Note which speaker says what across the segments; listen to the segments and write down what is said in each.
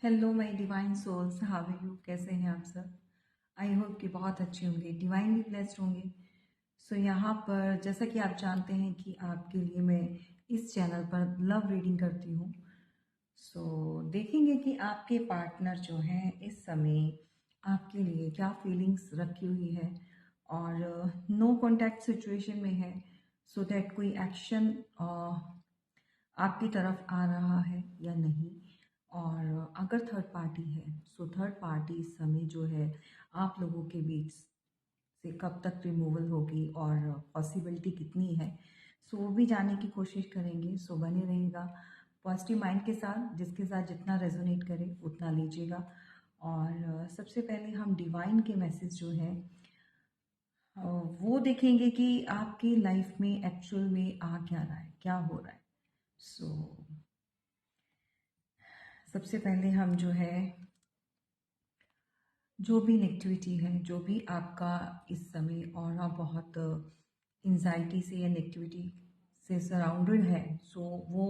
Speaker 1: Hello my divine souls, how are you? कैसे हैं आप सब? आई होप कि बहुत अच्छे होंगे, डिवाइनली ब्लेस्ड होंगे। सो यहाँ पर जैसा कि आप जानते हैं कि आपके लिए मैं इस चैनल पर लव रीडिंग करती हूँ। सो देखेंगे कि आपके पार्टनर जो हैं इस समय आपके लिए क्या फीलिंग्स रखी हुई है और नो कांटेक्ट सिचुएशन में है, सो दैट कोई एक्शन आपकी तरफ आ रहा है या नहीं। और अगर थर्ड पार्टी है, सो थर्ड पार्टी इस समय जो है आप लोगों के बीच से कब तक रिमूवल होगी और पॉसिबिलिटी कितनी है, सो वो भी जानने की कोशिश करेंगे। सो बने रहेगा पॉजिटिव माइंड के साथ, जिसके साथ जितना रेजोनेट करे उतना लीजिएगा। और सबसे पहले हम डिवाइन के मैसेज जो है वो देखेंगे कि आपकी लाइफ में एक्चुअल में आ क्या रहा है, क्या हो रहा है। सो सबसे पहले हम जो है, जो भी नेगेटिविटी है, जो भी आपका इस समय और आप बहुत एंजाइटी से या नेगेटिविटी से सराउंडेड है, सो वो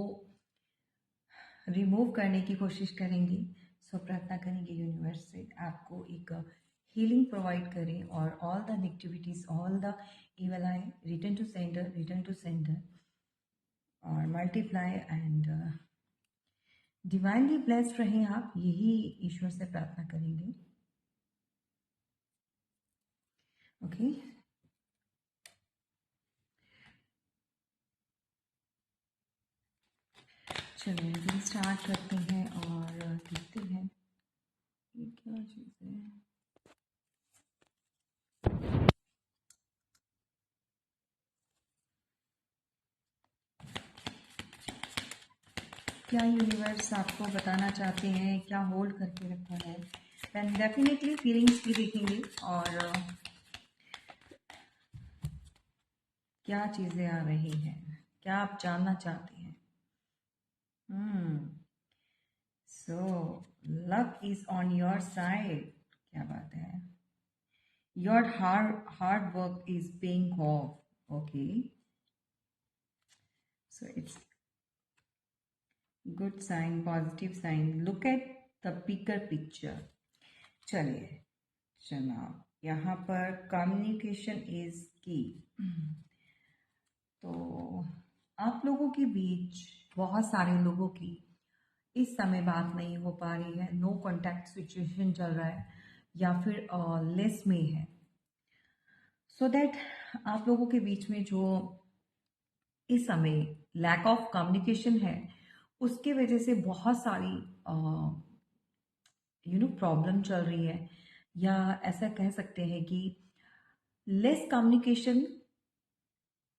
Speaker 1: रिमूव करने की कोशिश करेंगे। सो प्रार्थना करेंगे यूनिवर्स से आपको एक हीलिंग प्रोवाइड करें और all the negativities, all the evil I return to centre और मल्टीप्लाई एंड डिवाइनली ब्लेस्ड रहें आप, यही ईश्वर से प्रार्थना करेंगे। ओके, चलिए रीडिंग स्टार्ट करते हैं और देखते हैं ये क्या चीज़ है। क्या यूनिवर्स आपको बताना चाहते हैं, क्या होल्ड करके रखा है। देन डेफिनेटली फीलिंग्स भी देखेंगे और क्या चीज़ें आ रही हैं, क्या आप जानना चाहते हैं। So luck is on your side, क्या बात है। Your hard work is paying off. Okay, so it's good sign, positive sign. Look at the bigger picture. चलिए जनाब, यहाँ पर कम्युनिकेशन इज की। तो आप लोगों के बीच बहुत सारे लोगों की इस समय बात नहीं हो पा रही है, नो कांटेक्ट सिचुएशन चल रहा है या फिर लेस में है। सो दैट आप लोगों के बीच में जो इस समय लैक ऑफ कम्युनिकेशन है, उसके वजह से बहुत सारी प्रॉब्लम चल रही है, या ऐसा कह सकते हैं कि लेस कम्युनिकेशन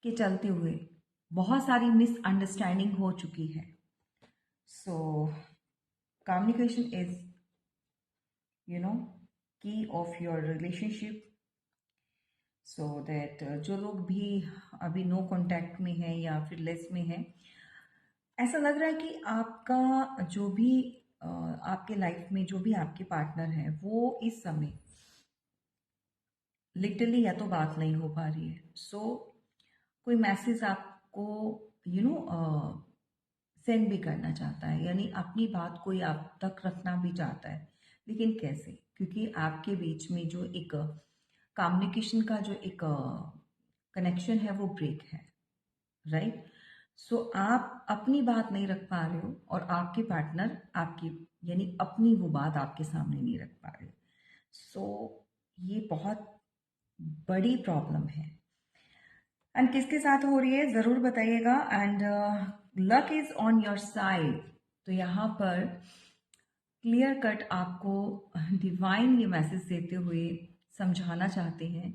Speaker 1: के चलते हुए बहुत सारी मिसअंडरस्टैंडिंग हो चुकी है। So communication is you know key of your relationship. So that जो लोग भी अभी नो कांटेक्ट में है या फिर लेस में है, ऐसा लग रहा है कि आपका जो भी आपके लाइफ में जो भी आपके पार्टनर है, वो इस समय लिटरली या तो बात नहीं हो पा रही है। सो कोई मैसेज आपको सेंड भी करना चाहता है, यानी अपनी बात कोई आप तक रखना भी चाहता है, लेकिन कैसे? क्योंकि आपके बीच में जो एक कम्युनिकेशन का जो एक कनेक्शन है वो ब्रेक है, राइट। सो आप अपनी बात नहीं रख पा रहे हो और आपके पार्टनर आपकी यानी अपनी वो बात आपके सामने नहीं रख पा रहे। सो ये बहुत बड़ी प्रॉब्लम है। एंड किसके साथ हो रही है ज़रूर बताइएगा। And luck is on your side. तो यहाँ पर क्लियर कट आपको डिवाइन ये मैसेज देते हुए समझाना चाहते हैं,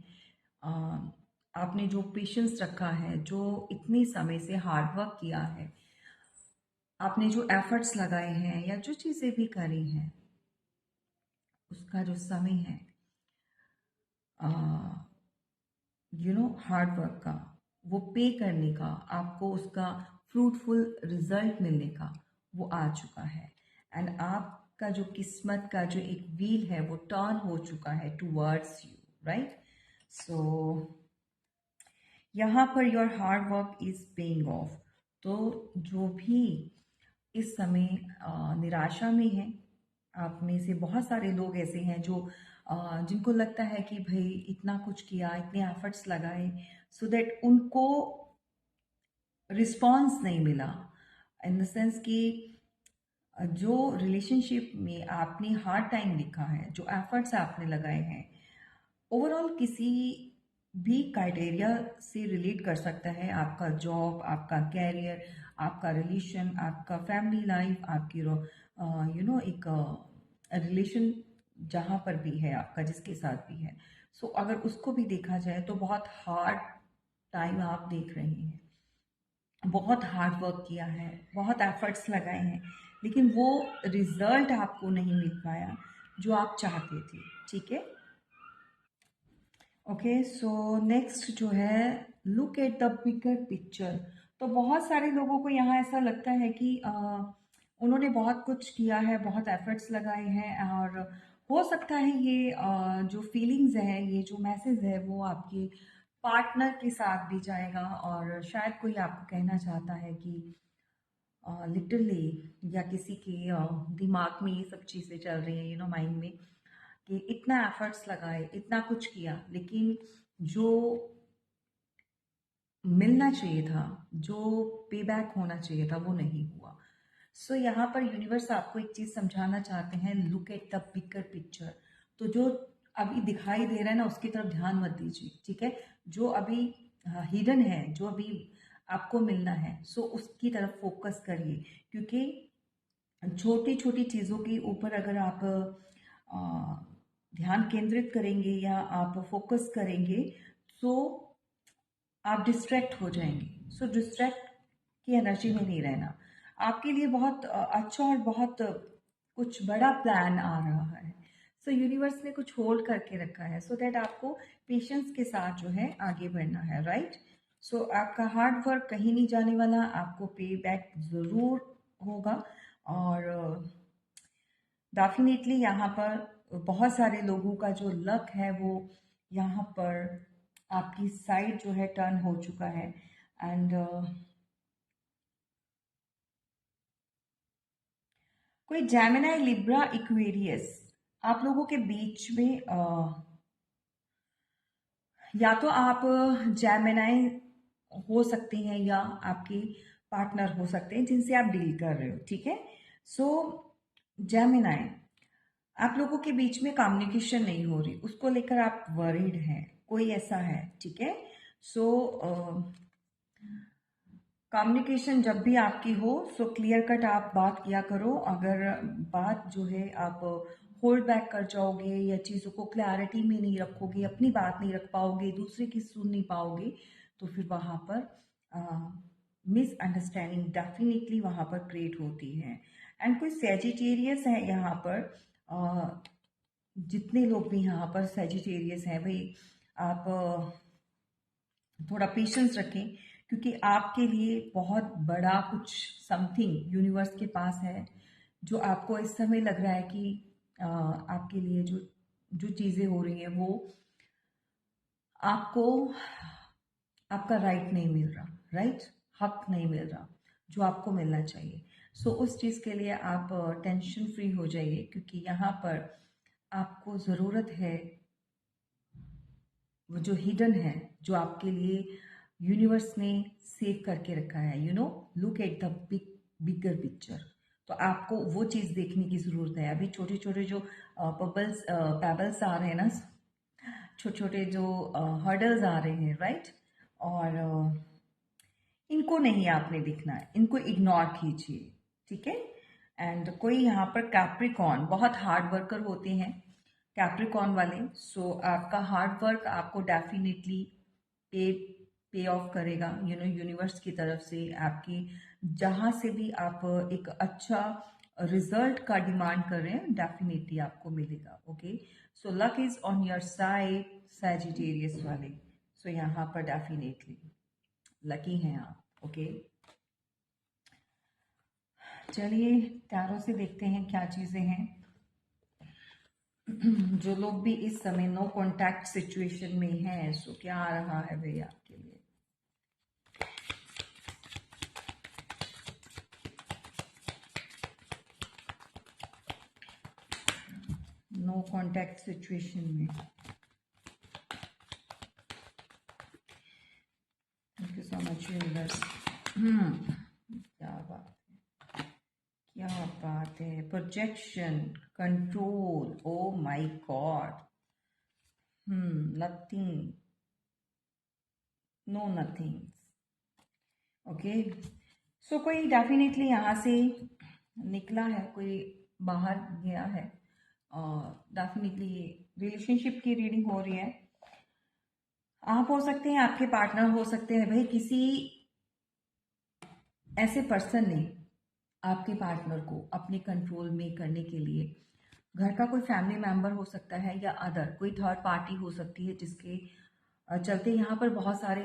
Speaker 1: आपने जो पेशेंस रखा है, जो इतने समय से हार्ड वर्क किया है, आपने जो एफर्ट्स लगाए हैं या जो चीज़ें भी करी हैं, उसका जो समय है हार्ड वर्क का, वो पे करने का, आपको उसका फ्रूटफुल रिजल्ट मिलने का, वो आ चुका है। एंड आपका जो किस्मत का जो एक व्हील है वो टर्न हो चुका है टूवर्ड्स यू, राइट। सो यहाँ per your hard work is paying of. तो जो भी इस समय निराशा में है, आप में से बहुत सारे लोग ऐसे हैं जो जिनको लगता है कि भाई इतना कुछ किया, इतने एफर्ट्स लगाए, सो दैट उनको रिस्पॉन्स नहीं मिला। इन द सेंस कि जो रिलेशनशिप में आपने हार्ड टाइम लिखा है, जो एफर्ट्स आपने लगाए हैं, ओवरऑल किसी भी क्राइटेरिया से रिलेट कर सकता है। आपका जॉब, आपका कैरियर, आपका रिलेशन, आपका फैमिली लाइफ, आपकी एक रिलेशन जहाँ पर भी है आपका, जिसके साथ भी है, सो अगर उसको भी देखा जाए तो बहुत हार्ड टाइम आप देख रहे हैं। बहुत हार्ड वर्क किया है, बहुत एफर्ट्स लगाए हैं, लेकिन वो रिजल्ट आपको नहीं मिल पाया जो आप चाहते थे। ठीक है, ओके। सो नेक्स्ट जो है, look at the bigger picture. तो बहुत सारे लोगों को यहाँ ऐसा लगता है कि उन्होंने बहुत कुछ किया है, बहुत एफर्ट्स लगाए हैं, और हो सकता है ये जो फीलिंग्स है, ये जो मैसेज है, वो आपके पार्टनर के साथ भी जाएगा, और शायद कोई आपको कहना चाहता है कि लिटरली, या किसी के दिमाग में ये सब चीज़ें चल रही हैं, माइंड में, कि इतना एफर्ट्स लगाए, इतना कुछ किया, लेकिन जो मिलना चाहिए था, जो पे बैक होना चाहिए था, वो नहीं हुआ। सो यहाँ पर यूनिवर्स आपको एक चीज़ समझाना चाहते हैं, look at the bigger picture. तो जो अभी दिखाई दे रहा है ना, उसकी तरफ ध्यान मत दीजिए। ठीक है, जो अभी हिडन है, जो अभी आपको मिलना है, सो उसकी तरफ फोकस करिए। क्योंकि छोटी छोटी चीज़ों के ऊपर अगर आप ध्यान केंद्रित करेंगे या आप फोकस करेंगे, तो आप डिस्ट्रैक्ट हो जाएंगे। सो डिस्ट्रैक्ट की एनर्जी में नहीं रहना। आपके लिए बहुत अच्छा और बहुत कुछ बड़ा प्लान आ रहा है। सो यूनिवर्स ने कुछ होल्ड करके रखा है, सो दैट आपको पेशेंस के साथ जो है आगे बढ़ना है, राइट। सो आपका हार्ड वर्क कहीं नहीं जाने वाला, आपको पे बैक ज़रूर होगा। और डेफिनेटली यहाँ पर बहुत सारे लोगों का जो लक है, वो यहाँ पर आपकी साइड जो है टर्न हो चुका है। एंड कोई जेमिनी, लिब्रा, इक्वेरियस आप लोगों के बीच में या तो आप जेमिनी हो सकते हैं, या आपके पार्टनर हो सकते हैं जिनसे आप डील कर रहे हो। ठीक है, सो जेमिनी, आप लोगों के बीच में कम्युनिकेशन नहीं हो रही, उसको लेकर आप वरीड हैं, कोई ऐसा है। ठीक है, सो कम्युनिकेशन जब भी आपकी हो, सो क्लियर कट आप बात किया करो। अगर बात जो है आप होल्ड बैक कर जाओगे, या चीज़ों को क्लैरिटी में नहीं रखोगे, अपनी बात नहीं रख पाओगे, दूसरे की सुन नहीं पाओगे, तो फिर वहाँ पर मिसअंडरस्टैंडिंग डेफिनेटली वहाँ पर क्रिएट होती है। एंड कोई सेजिटेरियस है यहाँ पर, जितने लोग भी यहाँ पर सेजिटेरियस हैं भाई, आप थोड़ा पेशेंस रखें, क्योंकि आपके लिए बहुत बड़ा कुछ समथिंग यूनिवर्स के पास है, जो आपको इस समय लग रहा है कि आपके लिए जो जो चीज़ें हो रही हैं, वो आपको आपका राइट नहीं मिल रहा, राइट, हक नहीं मिल रहा जो आपको मिलना चाहिए। सो उस चीज़ के लिए आप टेंशन फ्री हो जाइए, क्योंकि यहाँ पर आपको ज़रूरत है वो जो हिडन है, जो आपके लिए यूनिवर्स ने सेव करके रखा है। Look at the bigger picture. तो आपको वो चीज़ देखने की ज़रूरत है। अभी छोटे छोटे जो पैबल्स आ रहे हैं ना, छोटे छोटे जो हर्डल्स आ रहे हैं, राइट, और इनको नहीं आपने दिखना है, इनको इग्नोर कीजिए। ठीक है, एंड कोई यहाँ पर कैप्रिकॉन बहुत हार्ड वर्कर होते हैं, कैप्रिकॉन वाले, सो आपका हार्ड वर्क आपको डेफिनेटली पे पे ऑफ करेगा। यूनिवर्स की तरफ से आपकी जहाँ से भी आप एक अच्छा रिजल्ट का डिमांड कर रहे हैं, डेफिनेटली आपको मिलेगा। Okay, so luck is on your side, Sagittarius वाले। सो यहाँ पर डेफिनेटली लकी हैं आप। ओके, चलिए टैरो से देखते हैं क्या चीज़ें हैं। जो लोग भी इस समय नो कांटेक्ट सिचुएशन में हैं, सो क्या आ रहा है भैया आपके लिए। नो कांटेक्ट सिचुएशन में। Thank you so much universe. क्या बात है, क्या बात है। Projection, control, oh my god. Nothing, no nothing. Okay, so कोई डेफिनेटली यहाँ से निकला है, कोई बाहर गया है। डेफिनेटली रिलेशनशिप की रीडिंग हो रही है। आप हो सकते हैं, आपके पार्टनर हो सकते हैं, भाई किसी ऐसे पर्सन ने आपके पार्टनर को अपने कंट्रोल में करने के लिए, घर का कोई फैमिली मेंबर हो सकता है या अदर कोई थर्ड पार्टी हो सकती है, जिसके चलते यहाँ पर बहुत सारे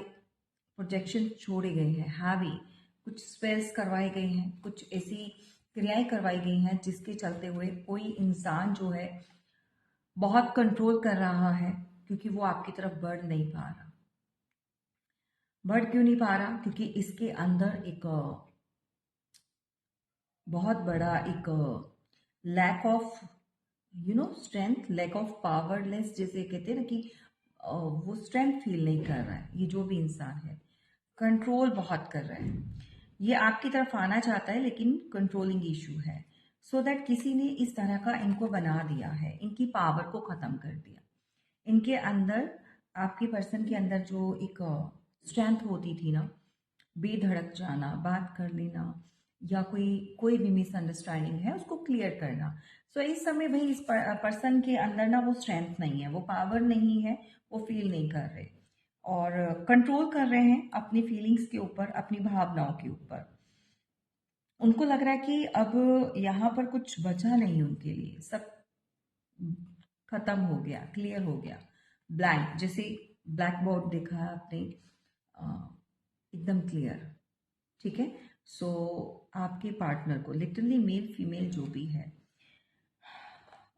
Speaker 1: प्रोजेक्शन छोड़े गए हैं, हैवी कुछ स्पेल्स करवाए गए हैं, कुछ ऐसी क्रियाएं करवाई गई हैं जिसके चलते हुए कोई इंसान जो है बहुत कंट्रोल कर रहा है, क्योंकि वो आपकी तरफ बढ़ नहीं पा रहा। बढ़ क्यों नहीं पा रहा? क्योंकि इसके अंदर एक बहुत बड़ा एक lack of strength, lack of powerless, जैसे कहते हैं ना कि वो स्ट्रेंथ फील नहीं कर रहा है। ये जो भी इंसान है कंट्रोल बहुत कर रहा है, ये आपकी तरफ आना चाहता है लेकिन कंट्रोलिंग इशू है। सो दैट किसी ने इस तरह का इनको बना दिया है, इनकी पावर को ख़त्म कर दिया। इनके अंदर, आपके पर्सन के अंदर जो एक स्ट्रेंथ होती थी ना, बेधड़क जाना, बात कर लेना, या कोई कोई भी मिसअंडरस्टैंडिंग है उसको क्लियर करना। सो इस समय भाई इस पर्सन के अंदर ना वो स्ट्रेंथ नहीं है, वो पावर नहीं है, वो फील नहीं कर रहे और कंट्रोल कर रहे हैं अपनी फीलिंग्स के ऊपर, अपनी भावनाओं के ऊपर। उनको लग रहा है कि अब यहाँ पर कुछ बचा नहीं उनके लिए, सब खत्म हो गया, क्लियर हो गया, ब्लैंक, जैसे ब्लैक बोर्ड देखा है आपने, एकदम क्लियर। ठीक है, सो आपके पार्टनर को लिटरली, मेल फीमेल जो भी है,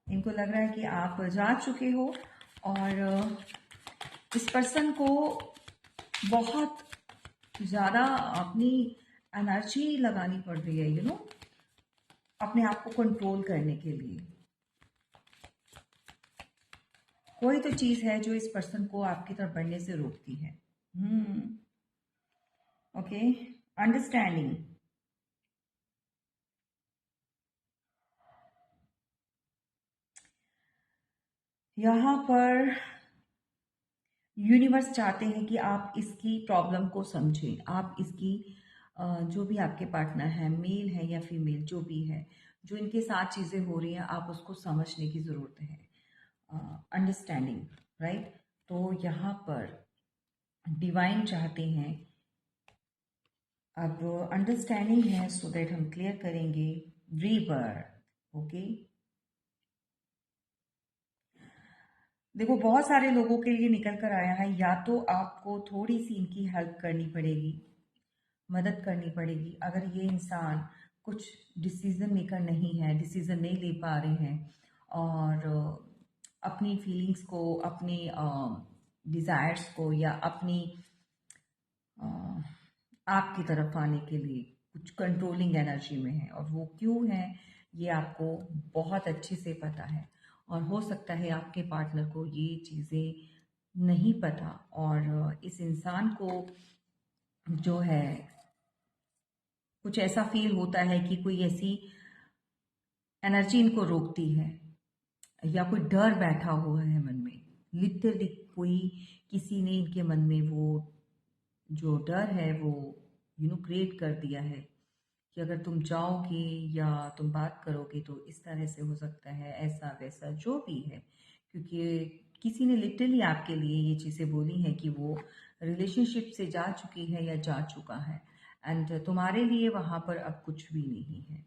Speaker 1: इनको लग रहा है कि आप जा चुके हो और इस पर्सन को बहुत ज़्यादा अपनी एनर्जी लगानी पड़ रही है, अपने आप को कंट्रोल करने के लिए। कोई तो चीज़ है जो इस पर्सन को आपकी तरफ बढ़ने से रोकती है। Okay, understanding. यहाँ पर यूनिवर्स चाहते हैं कि आप इसकी प्रॉब्लम को समझें, आप इसकी जो भी आपके पार्टनर है, मेल है या फीमेल, जो भी है, जो इनके साथ चीज़ें हो रही हैं, आप उसको समझने की ज़रूरत है। Understanding, right. तो यहाँ पर डिवाइन चाहते हैं, अब अंडरस्टैंडिंग है, सो दैट हम क्लियर करेंगे रीबर्थ। ओके, देखो बहुत सारे लोगों के लिए निकल कर आया है, या तो आपको थोड़ी सी इनकी हेल्प करनी पड़ेगी, मदद करनी पड़ेगी। अगर ये इंसान कुछ डिसीजन मेकर नहीं है, डिसीजन नहीं ले पा रहे हैं और अपनी फीलिंग्स को, अपने डिज़ायर्स को, या अपनी आपकी तरफ आने के लिए कुछ कंट्रोलिंग एनर्जी में है, और वो क्यों है ये आपको बहुत अच्छे से पता है। और हो सकता है आपके पार्टनर को ये चीज़ें नहीं पता, और इस इंसान को जो है कुछ ऐसा फील होता है कि कोई ऐसी एनर्जी इनको रोकती है, या कोई डर बैठा हुआ है मन में। लिटरली कोई, किसी ने इनके मन में वो जो डर है वो क्रिएट कर दिया है कि अगर तुम जाओगे या तुम बात करोगे तो इस तरह से हो सकता है, ऐसा वैसा जो भी है। क्योंकि किसी ने लिटरली आपके लिए ये चीज़ें बोली हैं कि वो रिलेशनशिप से जा चुकी है या जा चुका है, एंड तुम्हारे लिए वहाँ पर अब कुछ भी नहीं है।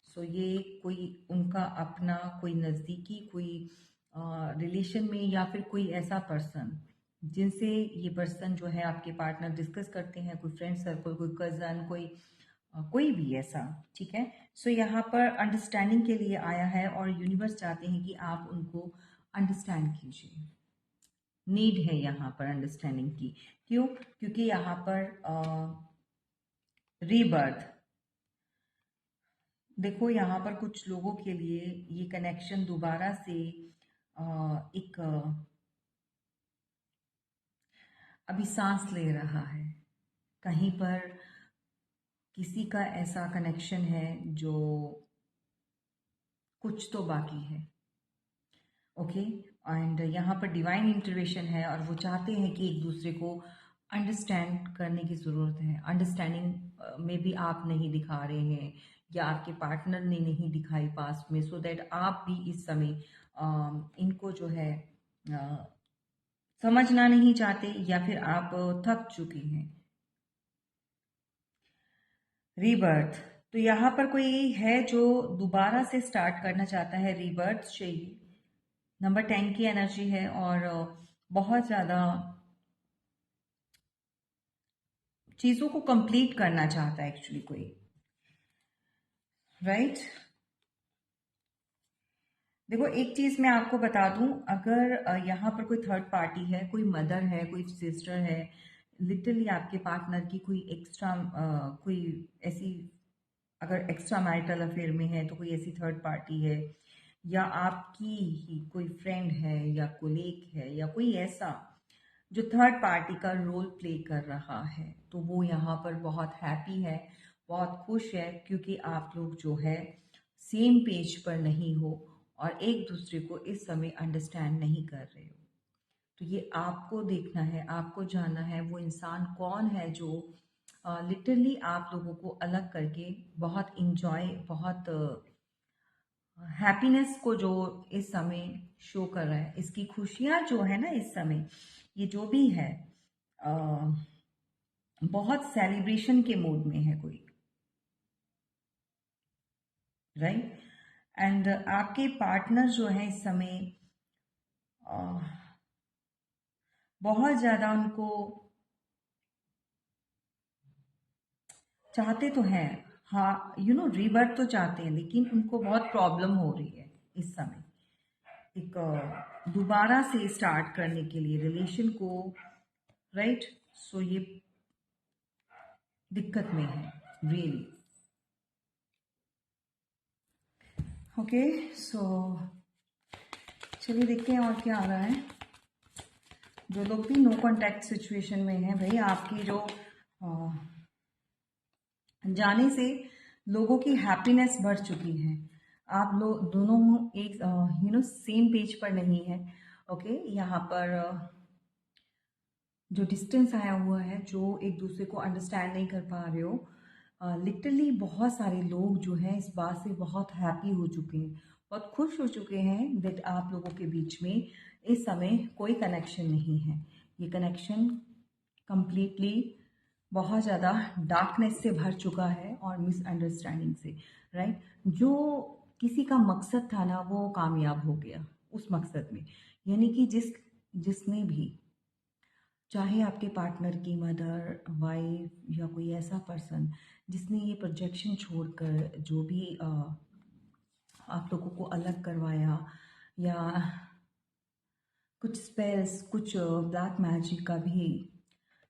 Speaker 1: सो ये कोई उनका अपना कोई नज़दीकी कोई रिलेशन में, या फिर कोई ऐसा पर्सन जिनसे ये पर्सन जो है आपके पार्टनर डिस्कस करते हैं, कोई फ्रेंड सर्कल, कोई कज़न, कोई भी ऐसा। ठीक है, सो यहाँ पर अंडरस्टैंडिंग के लिए आया है, और यूनिवर्स चाहते हैं कि आप उनको अंडरस्टैंड कीजिए। नीड है यहाँ पर अंडरस्टैंडिंग की। क्यों? क्योंकि यहाँ पर रीबर्थ, देखो यहाँ पर कुछ लोगों के लिए ये कनेक्शन दोबारा से एक अभी सांस ले रहा है। कहीं पर किसी का ऐसा कनेक्शन है जो कुछ तो बाकी है। ओके, एंड यहाँ पर डिवाइन इंटरवेंशन है और वो चाहते हैं कि एक दूसरे को अंडरस्टैंड करने की ज़रूरत है। अंडरस्टैंडिंग में भी आप नहीं दिखा रहे हैं या आपके पार्टनर ने नहीं दिखाई पास्ट में, सो दैट आप भी इस समय इनको जो है समझना नहीं चाहते या फिर आप थक चुके हैं। रीबर्थ, तो यहाँ पर कोई है जो दोबारा से स्टार्ट करना चाहता है, रीबर्थ चाहिए। नंबर 10 की एनर्जी है और बहुत ज़्यादा चीज़ों को कंप्लीट करना चाहता है एक्चुअली कोई, राइट। देखो एक चीज़ मैं आपको बता दूं, अगर यहाँ पर कोई थर्ड पार्टी है, कोई मदर है, कोई सिस्टर है, लिटरली आपके पार्टनर की कोई एक्स्ट्रा कोई ऐसी, अगर एक्स्ट्रा मैरिटल अफेयर में है तो कोई ऐसी थर्ड पार्टी है, या आपकी ही कोई फ्रेंड है या कोलीग है या कोई ऐसा जो थर्ड पार्टी का रोल प्ले कर रहा है, तो वो यहाँ पर बहुत हैप्पी है, बहुत खुश है, क्योंकि आप लोग जो है सेम पेज पर नहीं हो और एक दूसरे को इस समय अंडरस्टैंड नहीं कर रहे हो। तो ये आपको देखना है, आपको जानना है वो इंसान कौन है जो लिटरली आप लोगों को अलग करके बहुत इंजॉय, बहुत हैप्पीनेस को जो इस समय शो कर रहा है, इसकी खुशियाँ जो है ना इस समय, ये जो भी है अ, बहुत सेलिब्रेशन के मूड में है कोई, राइट। एंड आपके पार्टनर जो है इस समय अ, बहुत ज़्यादा उनको चाहते तो हैं, हाँ रीबर्थ तो चाहते हैं, लेकिन उनको बहुत प्रॉब्लम हो रही है इस समय एक दोबारा से स्टार्ट करने के लिए रिलेशन को, राइट। सो ये दिक्कत में है रियली। ओके, सो चलिए देखते हैं और क्या आ रहा है। जो लोग भी नो कांटेक्ट सिचुएशन में हैं, भाई आपकी जो जाने से लोगों की हैप्पीनेस बढ़ चुकी है। आप लोग दोनों एक सेम पेज पर नहीं है। ओके, यहाँ पर जो डिस्टेंस आया हुआ है, जो एक दूसरे को अंडरस्टैंड नहीं कर पा रहे हो, लिटरली बहुत सारे लोग जो हैं इस बात से बहुत हैप्पी हो चुके हैं, बहुत खुश हो चुके हैं दैट आप लोगों के बीच में इस समय कोई कनेक्शन नहीं है। ये कनेक्शन कंप्लीटली बहुत ज़्यादा डार्कनेस से भर चुका है और मिसअंडरस्टैंडिंग से, राइट। जो किसी का मकसद था ना, वो कामयाब हो गया उस मकसद में, यानी कि जिसने भी, चाहे आपके पार्टनर की मदर, वाइफ या कोई ऐसा पर्सन जिसने ये प्रोजेक्शन छोड़कर जो भी आप लोगों को अलग करवाया, या कुछ स्पेल्स, कुछ ब्लैक मैजिक का भी,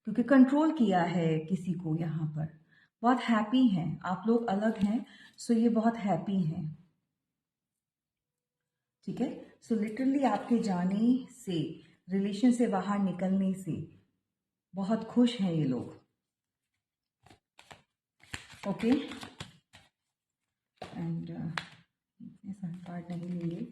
Speaker 1: क्योंकि कंट्रोल किया है किसी को, यहाँ पर बहुत हैप्पी हैं आप लोग, अलग हैं, सो ये बहुत हैप्पी हैं, ठीक है। सो लिटरली आपके जाने से, रिलेशन से बाहर निकलने से बहुत खुश हैं ये लोग। ओके, एंड ऐसा कार्ड नहीं लेंगे।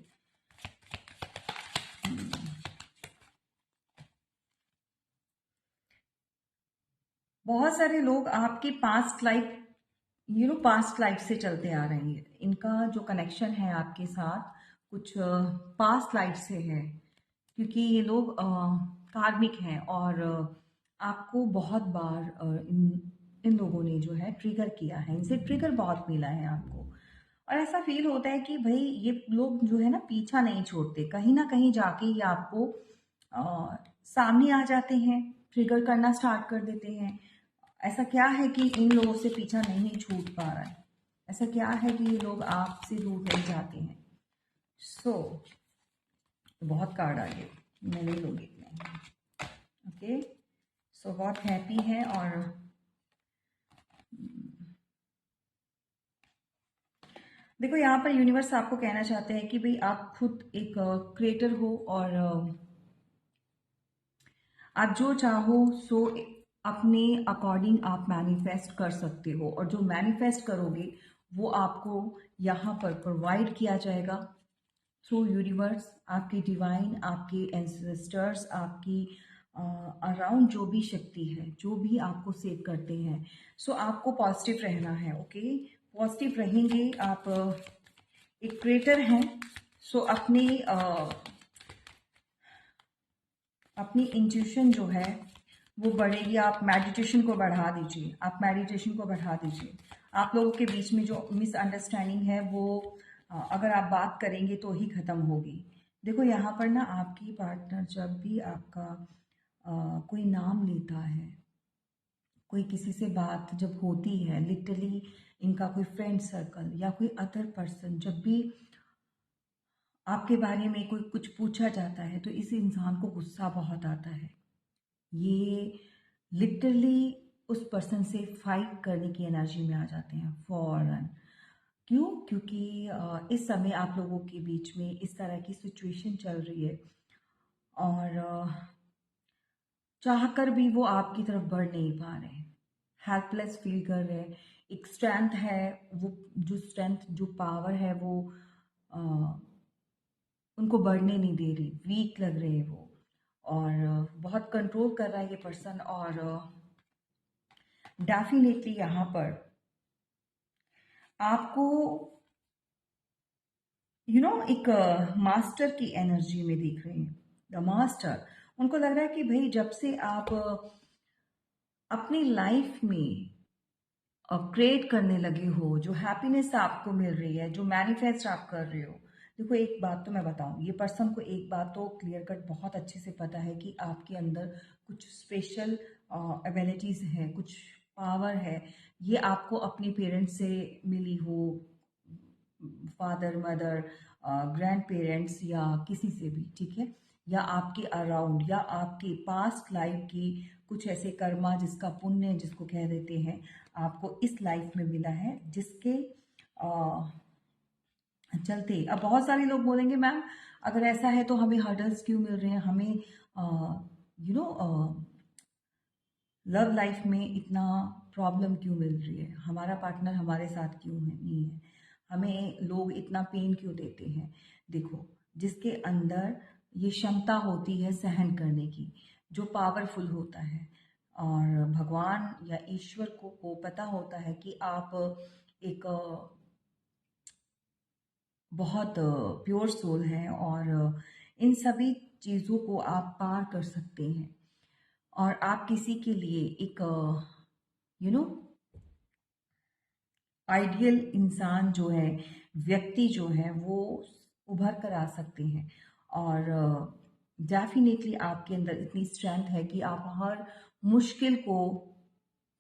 Speaker 1: बहुत सारे लोग आपकी पास्ट लाइफ, पास्ट लाइफ से चलते आ रहे हैं, इनका जो कनेक्शन है आपके साथ कुछ पास्ट लाइफ से है, क्योंकि ये लोग कार्मिक हैं और आपको बहुत बार इन लोगों ने जो है ट्रिगर किया है, इनसे ट्रिगर बहुत मिला है आपको, और ऐसा फील होता है कि भाई ये लोग जो है ना पीछा नहीं छोड़ते, कहीं ना कहीं जाके ये आपको सामने आ जाते हैं, ट्रिगर करना स्टार्ट कर देते हैं। ऐसा क्या है कि इन लोगों से पीछा नहीं छूट पा रहा है, ऐसा क्या है कि ये लोग आपसे दूर नहीं जाते हैं। सो बहुत कार्ड आ गए, मैं नहीं लूँगी इतने। ओके, सो बहुत हैप्पी है और देखो यहाँ पर यूनिवर्स आपको कहना चाहते हैं कि भाई आप खुद एक क्रिएटर हो, और आप जो चाहो सो अपने अकॉर्डिंग आप मैनिफेस्ट कर सकते हो, और जो मैनिफेस्ट करोगे वो आपको यहाँ पर प्रोवाइड किया जाएगा थ्रू यूनिवर्स, आपकी डिवाइन, आपके एंसेस्टर्स, आपकी अराउंड जो भी शक्ति है, जो भी आपको सेव करते हैं। सो आपको पॉजिटिव रहना है, ओके। पॉजिटिव रहेंगे आप, एक क्रिएटर हैं। सो अपनी इंट्यूशन जो है वो बढ़ेगी। आप मेडिटेशन को बढ़ा दीजिए, आप मेडिटेशन को बढ़ा दीजिए। आप लोगों के बीच में जो मिसअंडरस्टैंडिंग है वो अगर आप बात करेंगे तो ही ख़त्म होगी। देखो यहाँ पर ना, आपकी पार्टनर जब भी आपका कोई नाम लेता है, कोई किसी से बात जब होती है, लिटरली इनका कोई फ्रेंड सर्कल या कोई अदर पर्सन जब भी आपके बारे में कोई कुछ पूछा जाता है, तो इस इंसान को गुस्सा बहुत आता है। ये लिटरली उस पर्सन से फाइट करने की एनर्जी में आ जाते हैं फौरन। क्यों? क्योंकि इस समय आप लोगों के बीच में इस तरह की सिचुएशन चल रही है, और चाहकर भी वो आपकी तरफ बढ़ नहीं पा रहे हैं, हेल्पलेस फील कर रहे हैं। एक स्ट्रेंथ है, वो जो स्ट्रेंथ, जो पावर है वो अ, उनको बढ़ने नहीं दे रही, वीक लग रहे हैं वो, और बहुत कंट्रोल कर रहा है ये पर्सन। और डेफिनेटली यहाँ पर आपको एक मास्टर की एनर्जी में देख रहे हैं। द मास्टर, उनको लग रहा है कि भाई जब से आप अपनी लाइफ में क्रिएट करने लगे हो, जो हैप्पीनेस आपको मिल रही है, जो मैनिफेस्ट आप कर रहे हो। देखो एक बात तो मैं बताऊं, ये पर्सन को एक बात तो क्लियर कट बहुत अच्छे से पता है कि आपके अंदर कुछ स्पेशल एबिलिटीज है, कुछ पावर है। ये आपको अपने पेरेंट्स से मिली हो, फादर मदर, ग्रैंड पेरेंट्स या किसी से भी, ठीक है, या आपके अराउंड, या आपके पास्ट लाइफ की कुछ ऐसे कर्मा, जिसका पुण्य जिसको कह देते हैं, आपको इस लाइफ में मिला है, जिसके चलते अब बहुत सारे लोग बोलेंगे मैम अगर ऐसा है तो हमें हर्डल्स क्यों मिल रहे हैं, हमें यू नो लव लाइफ में इतना प्रॉब्लम क्यों मिल रही है, हमारा पार्टनर हमारे साथ क्यों है नहीं है, हमें लोग इतना पेन क्यों देते हैं। देखो, जिसके अंदर ये क्षमता होती है सहन करने की, जो पावरफुल होता है, और भगवान या ईश्वर को पता होता है कि आप एक बहुत प्योर सोल हैं, और इन सभी चीज़ों को आप पार कर सकते हैं, और आप किसी के लिए एक यू नो आइडियल इंसान जो है, व्यक्ति जो है, वो उभर कर आ सकते हैं। और डेफिनेटली आपके अंदर इतनी स्ट्रेंथ है कि आप हर मुश्किल को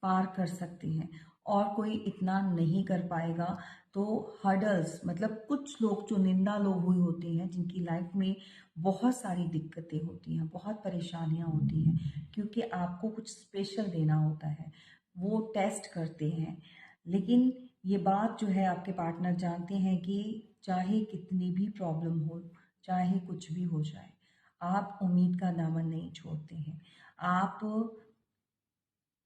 Speaker 1: पार कर सकते हैं, और कोई इतना नहीं कर पाएगा। तो हर्डल्स मतलब कुछ लोग, जो निंदा लोग हुए होते हैं, जिनकी लाइफ में बहुत सारी दिक्कतें होती हैं, बहुत परेशानियां होती हैं, क्योंकि आपको कुछ स्पेशल देना होता है, वो टेस्ट करते हैं। लेकिन ये बात जो है, आपके पार्टनर जानते हैं कि चाहे कितनी भी प्रॉब्लम हो, चाहे कुछ भी हो जाए, आप उम्मीद का दामन नहीं छोड़ते हैं। आप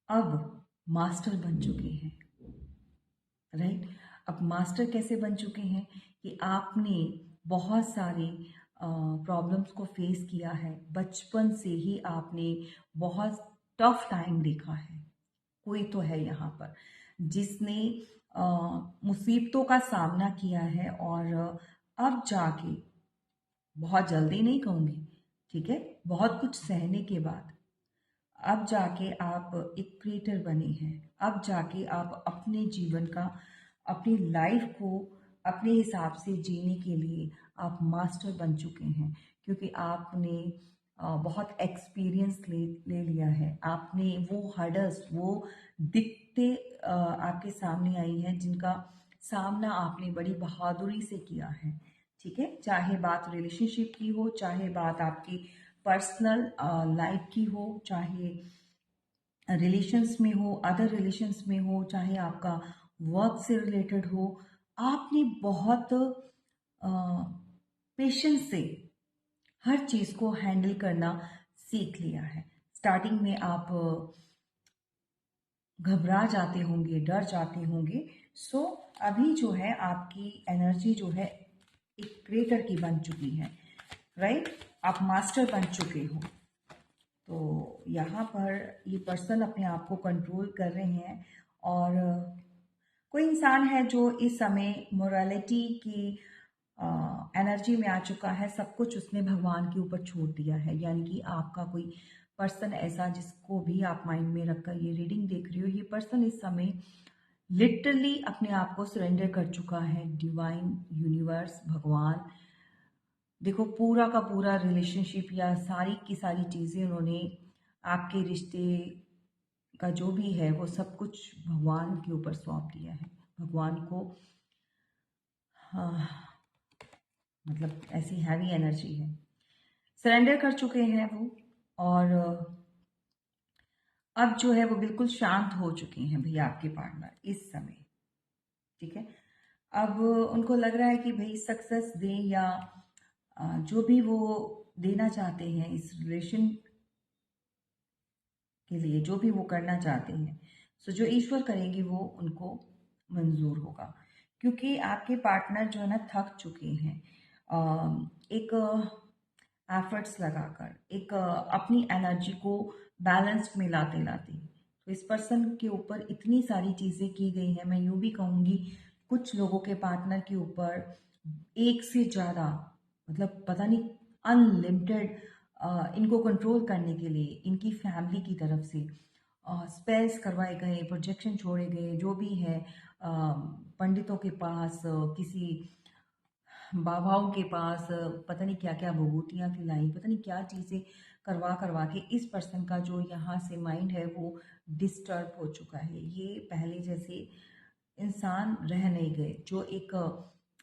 Speaker 1: अब मास्टर बन चुके हैं, राइट। अब मास्टर कैसे बन चुके हैं कि आपने बहुत सारे प्रॉब्लम्स को फेस किया है, बचपन से ही आपने बहुत टफ टाइम देखा है। कोई तो है यहाँ पर जिसने मुसीबतों का सामना किया है, और अब जाके, बहुत जल्दी नहीं कहूँगी, ठीक है, बहुत कुछ सहने के बाद अब जाके आप एक क्रिएटर बने हैं। अब जाके आप अपने जीवन का, अपनी लाइफ को अपने हिसाब से जीने के लिए आप मास्टर बन चुके हैं, क्योंकि आपने बहुत एक्सपीरियंस ले लिया है। आपने वो हर्डल्स, वो दिक्कतें आपके सामने आई हैं, जिनका सामना आपने बड़ी बहादुरी से किया है, ठीक है। चाहे बात रिलेशनशिप की हो, चाहे बात आपकी पर्सनल लाइफ की हो, चाहे रिलेशंस में हो, अदर रिलेशंस में हो, चाहे आपका वर्क से रिलेटेड हो, आपने बहुत पेशेंस से हर चीज़ को हैंडल करना सीख लिया है। स्टार्टिंग में आप घबरा जाते होंगे, डर जाते होंगे। सो अभी जो है आपकी एनर्जी जो है एक क्रिएटर की बन चुकी है, राइट? आप मास्टर बन चुके हो। तो यहाँ पर ये पर्सन अपने आप को कंट्रोल कर रहे हैं। और कोई इंसान है जो इस समय मोरालिटी की एनर्जी में आ चुका है। सब कुछ उसने भगवान के ऊपर छोड़ दिया है। यानी कि आपका कोई पर्सन ऐसा जिसको भी आप माइंड में रखकर ये रीडिंग देख रहे हो, ये पर्सन इस समय लिटरली अपने आप को सरेंडर कर चुका है डिवाइन, यूनिवर्स, भगवान। देखो पूरा का पूरा रिलेशनशिप या सारी की सारी चीज़ें उन्होंने आपके रिश्ते का जो भी है वो सब कुछ भगवान के ऊपर सौंप दिया है। भगवान को हाँ, मतलब ऐसी हैवी एनर्जी है, सरेंडर कर चुके हैं वो। और अब जो है वो बिल्कुल शांत हो चुके हैं भैया आपके पार्टनर इस समय। ठीक है, अब उनको लग रहा है कि भाई सक्सेस दें या जो भी वो देना चाहते हैं इस रिलेशन के लिए, जो भी वो करना चाहते हैं, सो जो ईश्वर करेंगे वो उनको मंजूर होगा। क्योंकि आपके पार्टनर जो है ना थक चुके हैं एक एफर्ट्स लगाकर, एक अपनी एनर्जी को बैलेंस में लाते लाते। तो इस पर्सन के ऊपर इतनी सारी चीज़ें की गई हैं, मैं यूँ भी कहूँगी कुछ लोगों के पार्टनर के ऊपर एक से ज़्यादा, मतलब पता नहीं अनलिमिटेड इनको कंट्रोल करने के लिए इनकी फैमिली की तरफ से स्पेल्स करवाए गए, प्रोजेक्शन छोड़े गए, जो भी है पंडितों के पास, किसी बाबाओं के पास, पता नहीं क्या क्या विभूतियाँ खिलाई, पता नहीं क्या चीज़ें करवा करवा के इस पर्सन का जो यहाँ से माइंड है वो डिस्टर्ब हो चुका है। ये पहले जैसे इंसान रह नहीं गए जो एक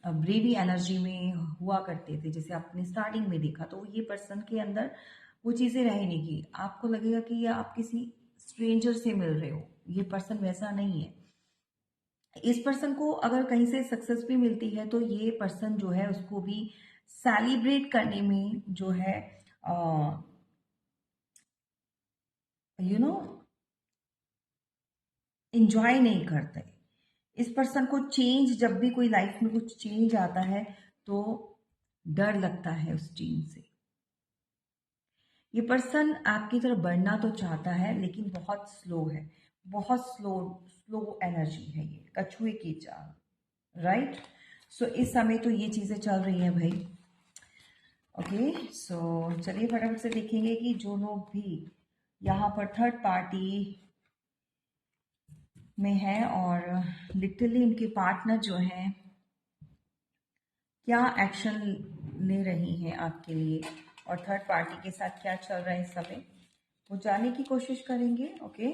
Speaker 1: ब्रेवी एनर्जी में हुआ करते थे, जैसे आपने स्टार्टिंग में देखा। तो ये पर्सन के अंदर वो चीज़ें रह नहीं गई। आपको लगेगा कि ये आप किसी स्ट्रेंजर से मिल रहे हो, ये पर्सन वैसा नहीं है। इस पर्सन को अगर कहीं से सक्सेस भी मिलती है तो ये पर्सन जो है उसको भी सेलिब्रेट करने में जो है यू नो इंजॉय नहीं करते। इस पर्सन को चेंज, जब भी कोई लाइफ में कुछ चेंज आता है तो डर लगता है उस चेंज से। ये पर्सन आपकी तरफ बढ़ना तो चाहता है लेकिन बहुत स्लो है, बहुत स्लो स्लो एनर्जी है, ये कछुए की चाल, राइट? सो इस समय तो ये चीज़ें चल रही हैं भाई। ओके, सो चलिए फटाफट से देखेंगे कि जो लोग भी यहाँ पर थर्ड पार्टी में है और लिटरली उनके पार्टनर जो हैं क्या एक्शन ले रही हैं आपके लिए और थर्ड पार्टी के साथ क्या चल रहा है इस समय, वो जानने की कोशिश करेंगे। ओके,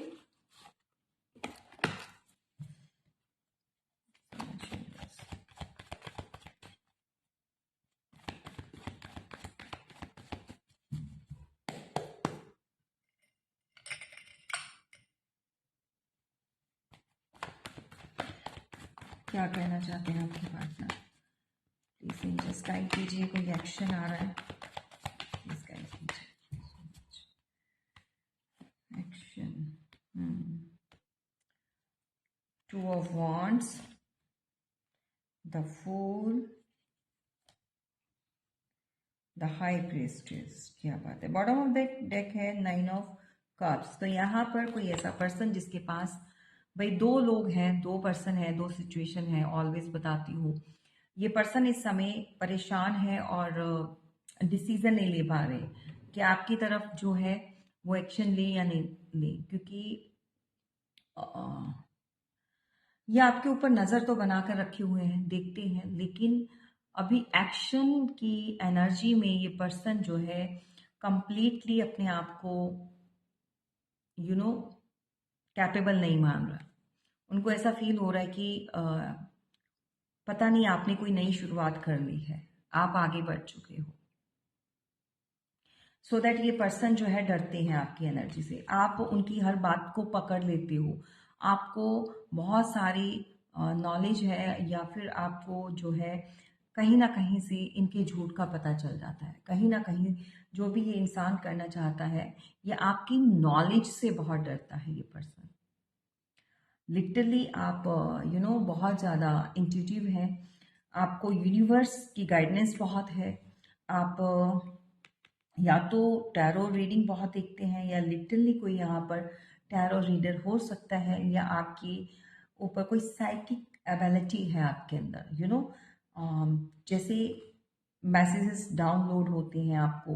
Speaker 1: क्या कहना चाहते हैं आपके पार्टनर? प्लीज जस्ट गाइड कीजिए, कोई एक्शन आ रहा है, प्लीज गाइड कीजिए। Action, two of wands, the fool, the high priestess. क्या बात है, बॉटम ऑफ द डेक है नाइन ऑफ कप्स। तो यहाँ पर कोई ऐसा पर्सन जिसके पास भाई दो लोग हैं, दो पर्सन है, दो सिचुएशन है, ऑलवेज बताती हूँ। ये पर्सन इस समय परेशान है और डिसीजन नहीं ले पा रहे कि आपकी तरफ जो है वो एक्शन ले या नहीं ले। क्योंकि ये आपके ऊपर नज़र तो बना कर रखे हुए हैं, देखते हैं, लेकिन अभी एक्शन की एनर्जी में ये पर्सन जो है कंप्लीटली अपने आप को कैपेबल नहीं मान रहा। उनको ऐसा फील हो रहा है कि पता नहीं आपने कोई नई शुरुआत कर ली है, आप आगे बढ़ चुके हो। सो दैट ये पर्सन जो है डरते हैं आपकी एनर्जी से। आप उनकी हर बात को पकड़ लेते हो, आपको बहुत सारी नॉलेज है, या फिर आपको जो है कहीं ना कहीं से इनके झूठ का पता चल जाता है। कहीं ना कहीं जो भी ये इंसान करना चाहता है, ये आपकी नॉलेज से बहुत डरता है ये पर्सन। लिटरली आप बहुत ज़्यादा इंट्यूटिव हैं। आपको यूनिवर्स की गाइडेंस बहुत है। आप या तो टैरो रीडिंग बहुत देखते हैं, या लिटरली कोई यहाँ पर टैरो रीडर हो सकता है, या आपकी ऊपर कोई साइकिक एबिलिटी है आपके अंदर। जैसे मैसेजेस डाउनलोड होते हैं आपको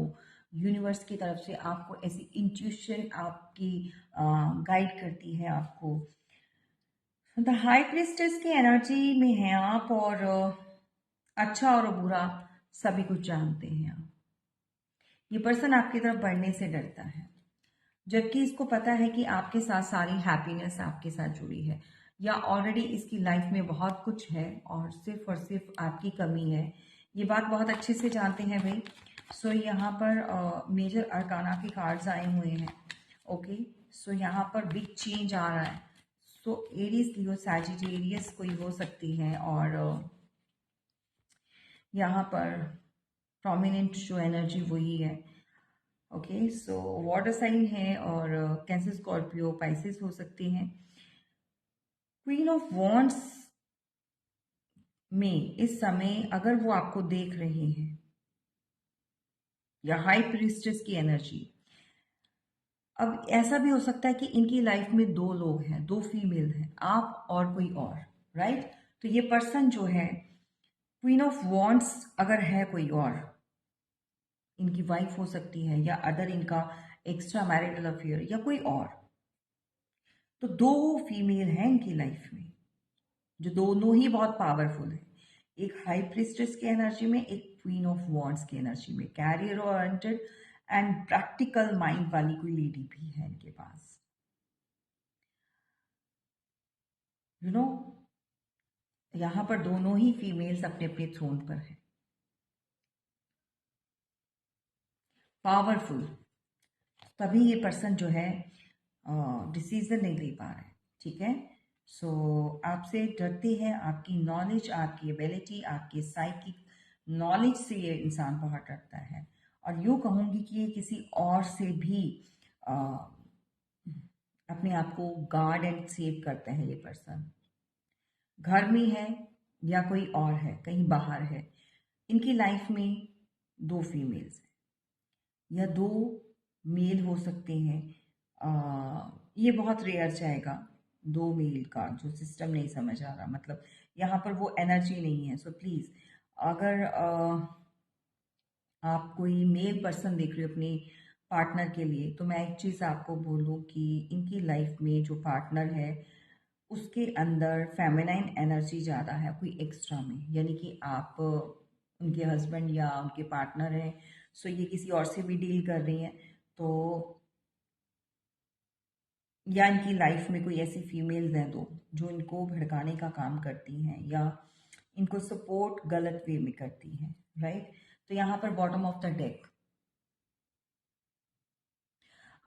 Speaker 1: यूनिवर्स की तरफ से, आपको ऐसी इंट्यूशन आपकी गाइड करती है आपको। द हाई प्रिस्टेस की एनर्जी में हैं आप, और अच्छा और बुरा सभी कुछ जानते हैं आप। ये पर्सन आपकी तरफ बढ़ने से डरता है, जबकि इसको पता है कि आपके साथ सारी हैप्पीनेस आपके साथ जुड़ी है, या ऑलरेडी इसकी लाइफ में बहुत कुछ है और सिर्फ आपकी कमी है। ये बात बहुत अच्छे से जानते हैं भाई। सो यहाँ पर मेजर अरकाना के कार्ड्स आए हुए हैं। ओके, सो यहाँ पर बिग चेंज आ रहा है। सो एरीज लियो सैजिटेरियस कोई हो सकती है, और यहाँ पर प्रोमिनेंट जो एनर्जी वही है। ओके, सो वाटर साइन है, और कैंसर, स्कॉर्पियो, पाइसेस हो सकते हैं। क्वीन ऑफ वॉन्ड्स में इस समय अगर वो आपको देख रहे हैं, या हाई प्रीस्टेस की एनर्जी, अब ऐसा भी हो सकता है कि इनकी लाइफ में दो लोग हैं, दो फीमेल हैं, आप और कोई और, राइट। तो ये पर्सन जो है क्वीन ऑफ वॉन्ड्स अगर है कोई और, इनकी वाइफ हो सकती है, या अदर इनका एक्स्ट्रा मैरिटल अफेयर, या कोई और, तो दो फीमेल हैं इनकी लाइफ में जो दोनों ही बहुत पावरफुल है। एक हाई प्रिस्टेस की एनर्जी में, एक क्वीन ऑफ वॉन्ड्स की एनर्जी में। Career oriented and practical mind वाली कोई लेडी भी है इनके पास। यू नो यहाँ पर दोनों ही फीमेल्स अपने अपने थ्रोन पर है, पावरफुल। तभी ये पर्सन जो है डिसीजन नहीं ले पा रहा है, ठीक है। सो आपसे डरते हैं, आपकी नॉलेज, आपकी एबिलिटी, आपके साइकिक नॉलेज से ये इंसान बहुत डरता है। और यूँ कहूँगी कि ये किसी और से भी अ, अपने आप को गार्ड एंड सेव करते हैं ये पर्सन। घर में है या कोई और है, कहीं बाहर है, इनकी लाइफ में दो फीमेल्स हैं, या दो मेल हो सकते हैं। ये बहुत रेयर जाएगा, दो मेल का जो सिस्टम नहीं समझ आ रहा, मतलब यहाँ पर वो एनर्जी नहीं है। सो प्लीज़, अगर आप कोई मेल पर्सन देख रहे हो अपने पार्टनर के लिए, तो मैं एक चीज़ आपको बोलूँ कि इनकी लाइफ में जो पार्टनर है उसके अंदर फेमिनाइन एनर्जी ज़्यादा है, कोई एक्स्ट्रा में, यानी कि आप उनके हस्बैंड या उनके पार्टनर हैं। सो ये किसी और से भी डील कर रही हैं, तो या इनकी लाइफ में कोई ऐसी फीमेल्स हैं दो जो इनको भड़काने का काम करती हैं, या इनको सपोर्ट गलत वे में करती हैं, राइट। तो यहाँ पर बॉटम ऑफ द डेक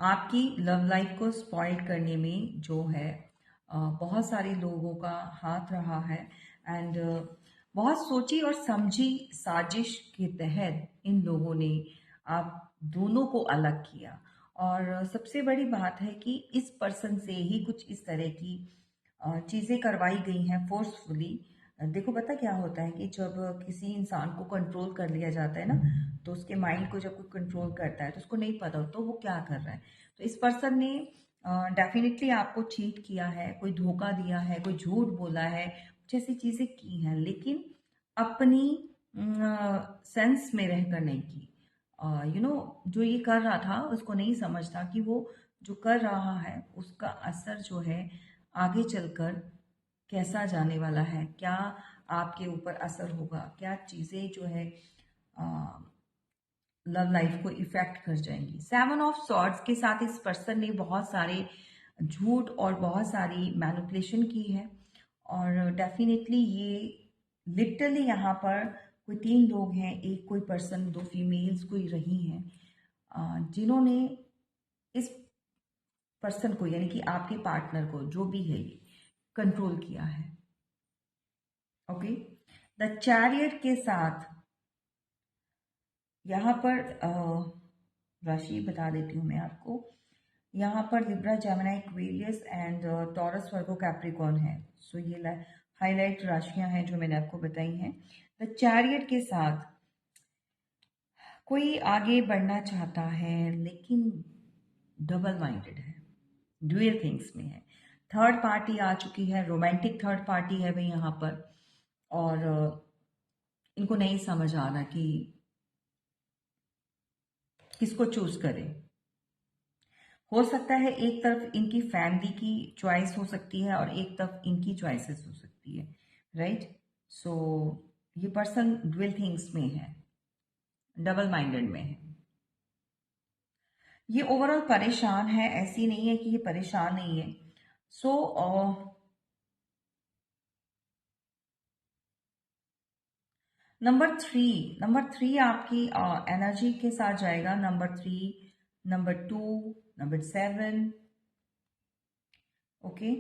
Speaker 1: आपकी लव लाइफ को स्पॉइल करने में जो है बहुत सारे लोगों का हाथ रहा है। एंड बहुत सोची और समझी साजिश के तहत इन लोगों ने आप दोनों को अलग किया। और सबसे बड़ी बात है कि इस पर्सन से ही कुछ इस तरह की चीज़ें करवाई गई हैं फोर्सफुली। देखो, पता क्या होता है कि जब किसी इंसान को कंट्रोल कर लिया जाता है ना, तो उसके माइंड को जब कोई कंट्रोल करता है तो उसको नहीं पता होता तो वो क्या कर रहा है। तो इस पर्सन ने डेफिनेटली आपको चीट किया है, कोई धोखा दिया है, कोई झूठ बोला है, कुछ ऐसी चीज़ें की हैं, लेकिन अपनी सेंस में रहकर नहीं की। जो ये कर रहा था उसको नहीं समझता कि वो जो कर रहा है उसका असर जो है आगे चलकर कैसा जाने वाला है, क्या आपके ऊपर असर होगा, क्या चीज़ें जो है लव लाइफ को इफेक्ट कर जाएंगी। सेवन ऑफ सॉर्ड्स के साथ इस पर्सन ने बहुत सारे झूठ और बहुत सारी मैनिपुलेशन की है, और डेफिनेटली ये लिटरली यहाँ पर कोई तीन लोग हैं, एक कोई पर्सन, दो फीमेल्स कोई रही हैं जिन्होंने इस पर्सन को, यानी कि आपके पार्टनर को, जो भी है ये, कंट्रोल किया है। ओके, द चैरियट के साथ यहाँ पर राशि बता देती हूँ मैं आपको। यहाँ पर Libra, Gemini, Aquarius and taurus, Virgo, Capricorn है। सो ये हाईलाइट राशियां हैं जो मैंने आपको बताई हैं। द चैरियट के साथ कोई आगे बढ़ना चाहता है लेकिन डबल माइंडेड है, ड्यूअल थिंग्स में है। थर्ड पार्टी आ चुकी है, रोमांटिक थर्ड पार्टी है भाई यहाँ पर। और इनको नहीं समझ आ रहा कि किसको चूज करें। हो सकता है एक तरफ इनकी फैमिली की चॉइस हो सकती है और एक तरफ इनकी चॉइसेस हो सकती है, राइट। सो ये पर्सन ड्यूअल थिंग्स में है, डबल माइंडेड में है। ये ओवरऑल परेशान है, ऐसी नहीं है कि ये परेशान नहीं है। सो नंबर थ्री आपकी एनर्जी के साथ जाएगा। Number 3, number 2, number 7। Okay,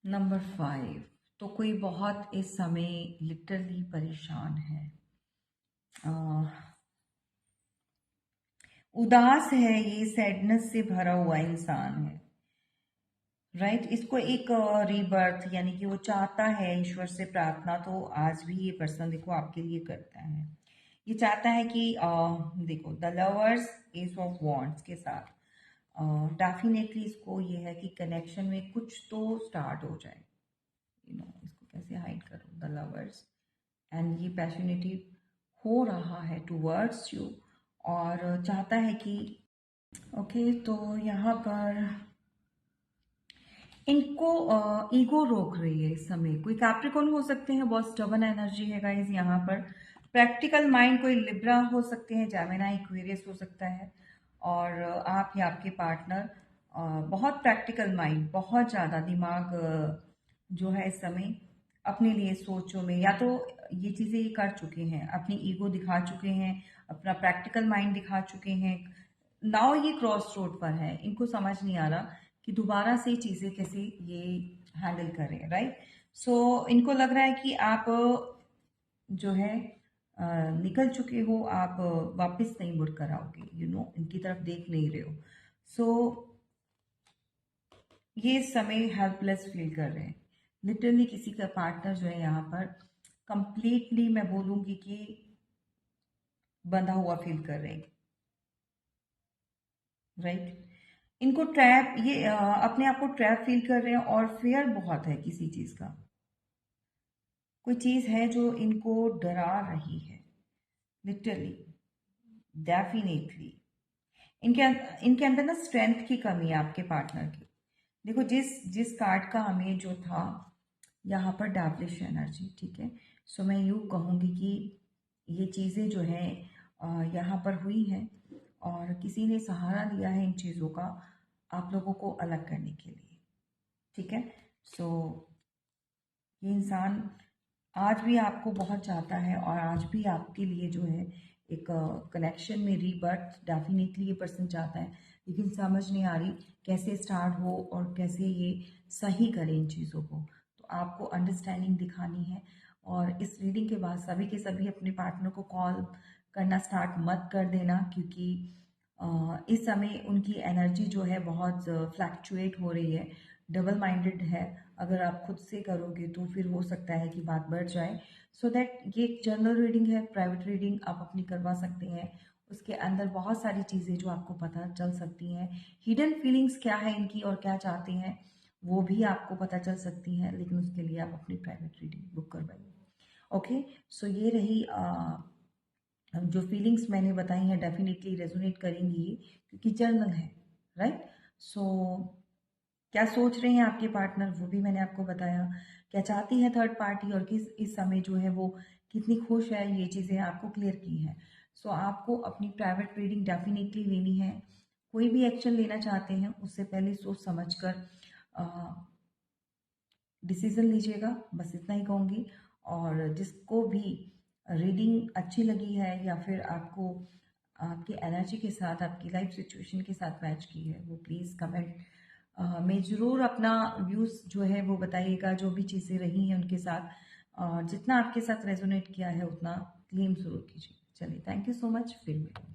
Speaker 1: number 5। तो कोई बहुत इस समय लिटरली परेशान है, अ, उदास है, ये सैडनेस से भरा हुआ इंसान है, राइट। इसको एक रीबर्थ यानी कि वो चाहता है ईश्वर से प्रार्थना, तो आज भी ये पर्सन देखो आपके लिए करता है। ये चाहता है कि देखो the lovers, S of wands के साथ डेफिनेटली इसको ये है कि कनेक्शन में कुछ तो स्टार्ट हो जाए। इसको कैसे हाइड करूँ, द लवर्स, एंड ये पैशनेटिव हो रहा है टूवर्ड्स यू और चाहता है कि ओके। तो यहाँ पर इनको ईगो रोक रही है इस समय। कोई कैप्रिकॉर्न हो सकते हैं, बहुत स्टबन एनर्जी है गाइस यहाँ पर। प्रैक्टिकल माइंड कोई लिब्रा हो सकते हैं, जेमिनी, एक्वेरियस हो सकता है। और आप या आपके पार्टनर बहुत प्रैक्टिकल माइंड, बहुत ज़्यादा दिमाग जो है इस समय अपने लिए सोचों में, या तो ये चीज़ें ये कर चुके हैं, अपनी ईगो दिखा चुके हैं, अपना प्रैक्टिकल माइंड दिखा चुके हैं। नाउ ये क्रॉस रोड पर है, इनको समझ नहीं आ रहा कि दोबारा से चीज़ें कैसे ये हैंडल करें, राइट। सो इनको लग रहा है कि आप जो है निकल चुके हो, आप वापस नहीं मुड़ कर आओगे, इनकी तरफ देख नहीं रहे हो। सो ये इस समय हेल्पलेस फील कर रहे हैं। लिटरली किसी का पार्टनर जो है यहाँ पर कंप्लीटली मैं बोलूँगी कि बंधा हुआ फील कर रहे हैं, राइट। इनको ट्रैप, ये अपने आप को ट्रैप फील कर रहे हैं और फेयर बहुत है किसी चीज़ का। कोई चीज़ है जो इनको डरा रही है, लिटरली, डेफिनेटली। इनके इनके अंदर ना स्ट्रेंथ की कमी है आपके पार्टनर की। देखो जिस जिस कार्ड का हमें जो था यहाँ पर डैवलिश एनर्जी, ठीक है। सो मैं यूँ कहूँगी कि ये चीज़ें जो है यहाँ पर हुई हैं और किसी ने सहारा लिया है इन चीज़ों का आप लोगों को अलग करने के लिए, ठीक है। सो ये इंसान आज भी आपको बहुत चाहता है और आज भी आपके लिए जो है एक कनेक्शन में रीबर्थ डेफिनेटली ये पर्सन चाहता है, लेकिन समझ नहीं आ रही कैसे स्टार्ट हो और कैसे ये सही करें इन चीज़ों को। तो आपको अंडरस्टैंडिंग दिखानी है और इस रीडिंग के बाद सभी के सभी अपने पार्टनर को कॉल करना स्टार्ट मत कर देना, क्योंकि इस समय उनकी एनर्जी जो है बहुत फ्लैक्चुएट हो रही है, डबल माइंडेड है। अगर आप खुद से करोगे तो फिर हो सकता है कि बात बढ़ जाए। सो दैट ये एक जनरल रीडिंग है, प्राइवेट रीडिंग आप अपनी करवा सकते हैं। उसके अंदर बहुत सारी चीज़ें जो आपको पता चल सकती हैं, हिडन फीलिंग्स क्या है इनकी और क्या चाहते हैं वो भी आपको पता चल सकती हैं, लेकिन उसके लिए आप अपनी प्राइवेट रीडिंग बुक करवाइए। ओके, सो ये रही जो फीलिंग्स मैंने बताई हैं, डेफिनेटली रेजोनेट करेंगी ये, क्योंकि जर्नल है, राइट। सो क्या सोच रहे हैं आपके पार्टनर वो भी मैंने आपको बताया, क्या चाहती है थर्ड पार्टी और किस इस समय जो है वो कितनी खुश है, ये चीज़ें आपको क्लियर की हैं। सो आपको अपनी प्राइवेट रीडिंग डेफिनेटली लेनी है। कोई भी एक्शन लेना चाहते हैं उससे पहले सोच समझ कर डिसीजन लीजिएगा, बस इतना ही कहूँगी। और जिसको भी रीडिंग अच्छी लगी है या फिर आपको आपकी एनर्जी के साथ, आपकी लाइफ सिचुएशन के साथ मैच की है, वो प्लीज़ कमेंट में ज़रूर अपना व्यूज़ जो है वो बताइएगा, जो भी चीज़ें रही हैं उनके साथ, और जितना आपके साथ रेजोनेट किया है उतना क्लेम ज़रूर कीजिए। चलिए, थैंक यू सो मच, फिर मिलेंगे।